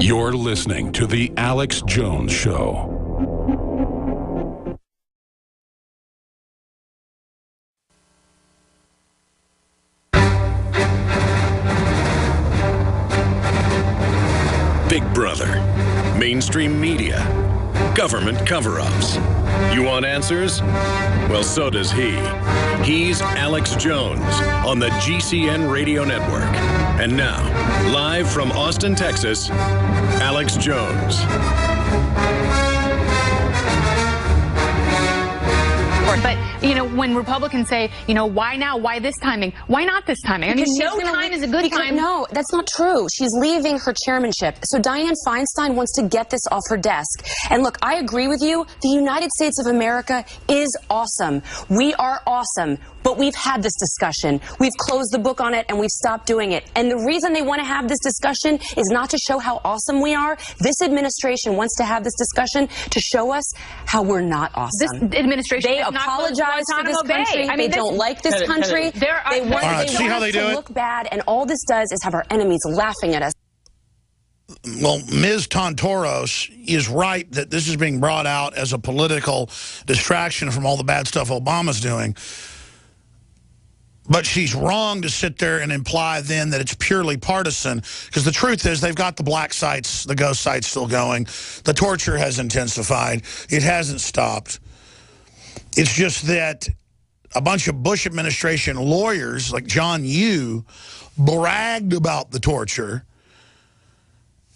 You're listening to The Alex Jones Show. Big Brother, mainstream media, government cover-ups. You want answers? Well, so does he. He's Alex Jones on the GCN Radio Network. And now, live from Austin, Texas, Alex Jones. But, you know, when Republicans say, you know, why now? Why this timing? Why not this timing? I mean, no time is a good time. No, that's not true. She's leaving her chairmanship. So Dianne Feinstein wants to get this off her desk. And look, I agree with you. The United States of America is awesome. We are awesome. But we've had this discussion. We've closed the book on it and we've stopped doing it. And the reason they want to have this discussion is not to show how awesome we are. This administration wants to have this discussion to show us how we're not awesome. This administration they apologize to this country. I mean, they don't like this country. They want us to look bad, and all this does is have our enemies laughing at us. Well, Ms. Tontoros is right that this is being brought out as a political distraction from all the bad stuff Obama's doing. But she's wrong to sit there and imply then that it's purely partisan, because the truth is they've got the black sites, the ghost sites still going. The torture has intensified. It hasn't stopped. It's just that a bunch of Bush administration lawyers like John Yoo bragged about the torture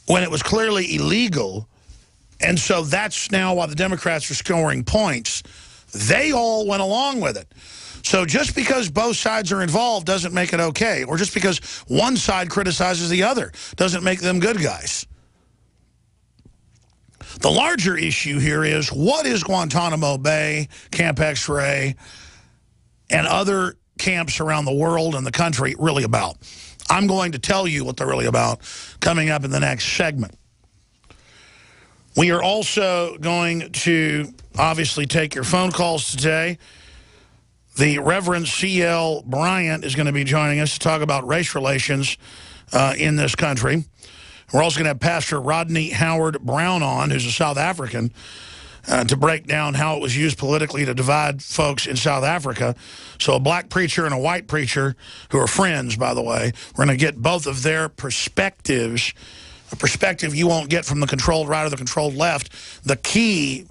when it was clearly illegal. And so that's now why the Democrats are scoring points. They all went along with it. So just because both sides are involved doesn't make it okay. Or just because one side criticizes the other doesn't make them good guys. The larger issue here is, what is Guantanamo Bay, Camp X-Ray, and other camps around the world and the country really about? I'm going to tell you what they're really about coming up in the next segment. We are also going to obviously take your phone calls today. The Reverend C.L. Bryant is going to be joining us to talk about race relations in this country. We're also going to have Pastor Rodney Howard Brown on, who's a South African, to break down how it was used politically to divide folks in South Africa. So a black preacher and a white preacher, who are friends, by the way, we're going to get both of their perspectives, a perspective you won't get from the controlled right or the controlled left. The key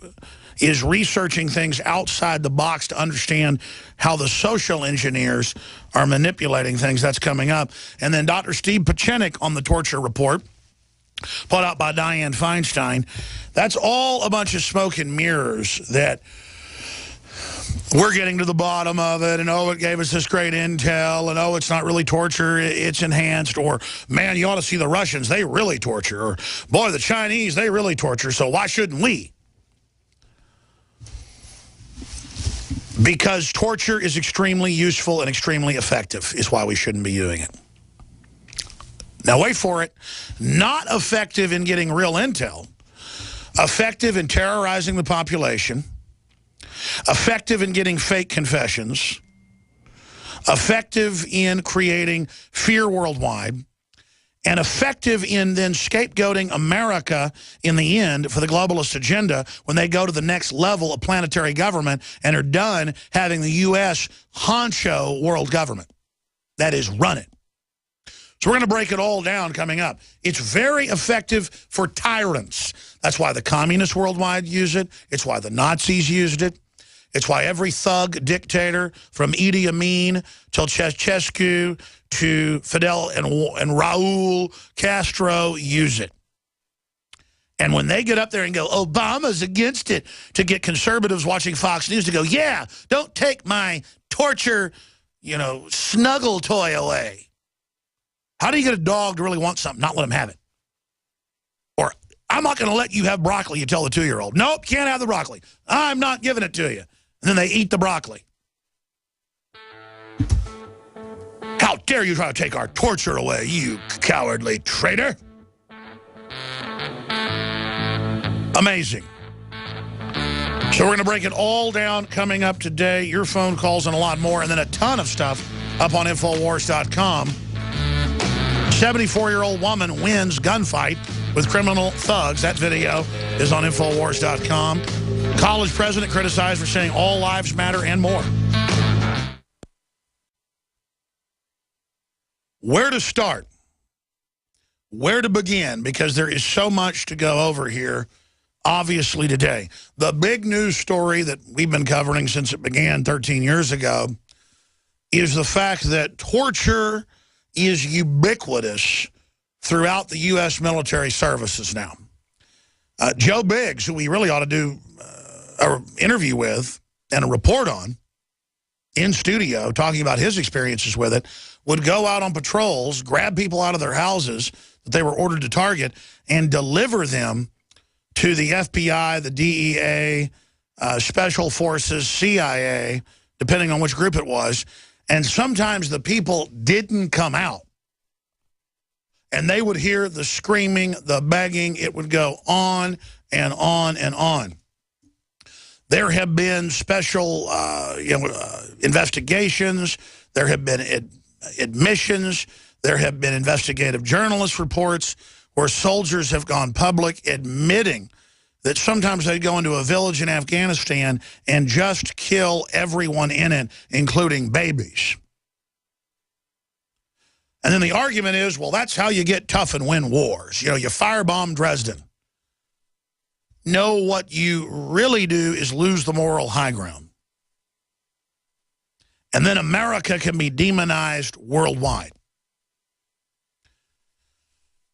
is researching things outside the box to understand how the social engineers are manipulating things. That's coming up. And then Dr. Steve Pachenik on the torture report, put out by Dianne Feinstein. That's all a bunch of smoke and mirrors that we're getting to the bottom of it, and oh, it gave us this great intel, and oh, it's not really torture, it's enhanced, or man, you ought to see the Russians, they really torture, or boy, the Chinese, they really torture, so why shouldn't we? Because torture is extremely useful and extremely effective is why we shouldn't be doing it. Now wait for it. Not effective in getting real intel. Effective in terrorizing the population. Effective in getting fake confessions. Effective in creating fear worldwide. And effective in then scapegoating America in the end for the globalist agenda when they go to the next level of planetary government and are done having the U.S. honcho world government. That is, run it. So we're going to break it all down coming up. It's very effective for tyrants. That's why the communists worldwide use it. It's why the Nazis used it. It's why every thug dictator from Idi Amin till Ceausescu to Fidel and Raul Castro use it. And when they get up there and go, Obama's against it, to get conservatives watching Fox News to go, yeah, don't take my torture, you know, snuggle toy away. How do you get a dog to really want something, not let him have it? Or, I'm not going to let you have broccoli, you tell the 2-year-old. Nope, can't have the broccoli. I'm not giving it to you. And then they eat the broccoli. How dare you try to take our torture away, you cowardly traitor? Amazing. So we're going to break it all down coming up today. Your phone calls and a lot more, and then a ton of stuff up on Infowars.com. 74-year-old woman wins gunfight with criminal thugs. That video is on Infowars.com. College president criticized for saying all lives matter and more. Where to start? Where to begin? Because there is so much to go over here, obviously, today. The big news story that we've been covering since it began 13 years ago is the fact that torture is ubiquitous throughout the U.S. military services now. Joe Biggs, who we really ought to do an interview with and a report on in studio, talking about his experiences with it, would go out on patrols, grab people out of their houses that they were ordered to target, and deliver them to the FBI, the DEA, Special Forces, CIA, depending on which group it was. And sometimes the people didn't come out. And they would hear the screaming, the begging. It would go on and on and on. There have been special investigations. There have been admissions. There have been investigative journalist reports where soldiers have gone public admitting that sometimes they go into a village in Afghanistan and just kill everyone in it, including babies. And then the argument is, well, that's how you get tough and win wars. You know, you firebomb Dresden. No, what you really do is lose the moral high ground. And then America can be demonized worldwide.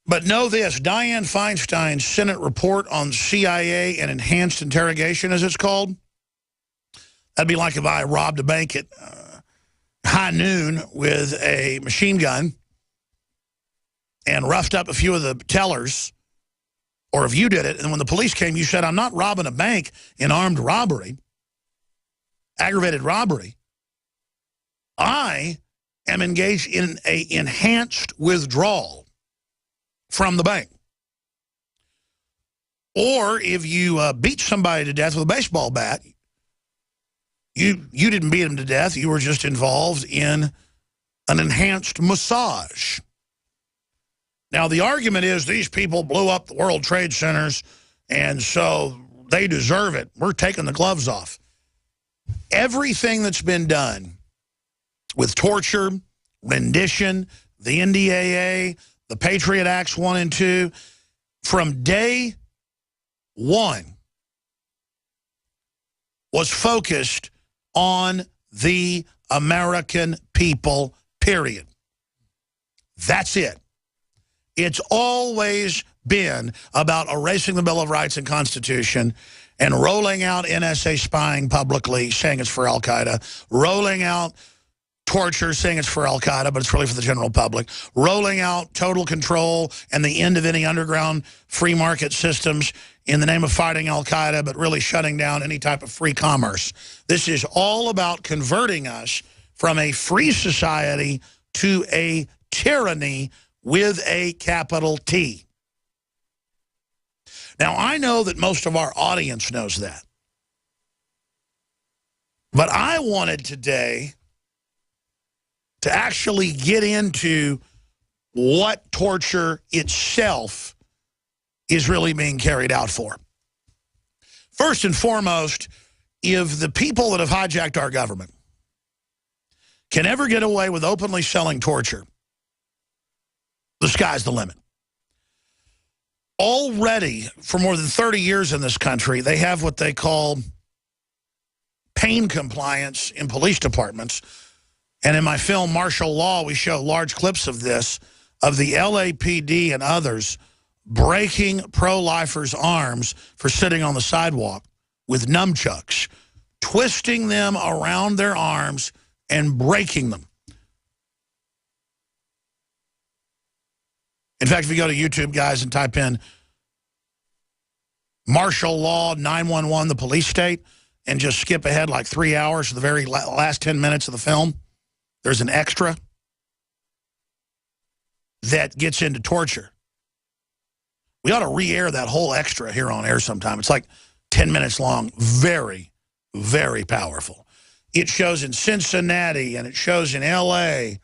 But know this, Dianne Feinstein's Senate report on CIA and enhanced interrogation, as it's called, that'd be like if I robbed a bank at high noon with a machine gun and roughed up a few of the tellers, or if you did it, and when the police came, you said, I'm not robbing a bank in armed robbery, aggravated robbery. I am engaged in an enhanced withdrawal from the bank. Or if you beat somebody to death with a baseball bat, you didn't beat him to death. You were just involved in an enhanced massage. Now, the argument is these people blew up the World Trade Centers, and so they deserve it. We're taking the gloves off. Everything that's been done with torture, rendition, the NDAA, the Patriot Acts 1 and 2, from day one was focused on the American people, period. That's it. It's always been about erasing the Bill of Rights and Constitution and rolling out NSA spying publicly, saying it's for al-Qaeda, rolling out torture, saying it's for al-Qaeda, but it's really for the general public, rolling out total control and the end of any underground free market systems in the name of fighting al-Qaeda, but really shutting down any type of free commerce. This is all about converting us from a free society to a tyranny with a capital T. Now, I know that most of our audience knows that. But I wanted today to actually get into what torture itself is really being carried out for. First and foremost, if the people that have hijacked our government can ever get away with openly selling torture, the sky's the limit. Already, for more than 30 years in this country, they have what they call pain compliance in police departments. And in my film, Martial Law, we show large clips of this, of the LAPD and others breaking pro-lifers' arms for sitting on the sidewalk with nunchucks, twisting them around their arms and breaking them. In fact, if you go to YouTube, guys, and type in Martial Law 911, the police state, and just skip ahead like 3 hours to the very last 10 minutes of the film, there's an extra that gets into torture. We ought to re-air that whole extra here on air sometime. It's like 10 minutes long. Very, very powerful. It shows in Cincinnati and it shows in L.A.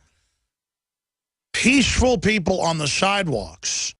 peaceful people on the sidewalks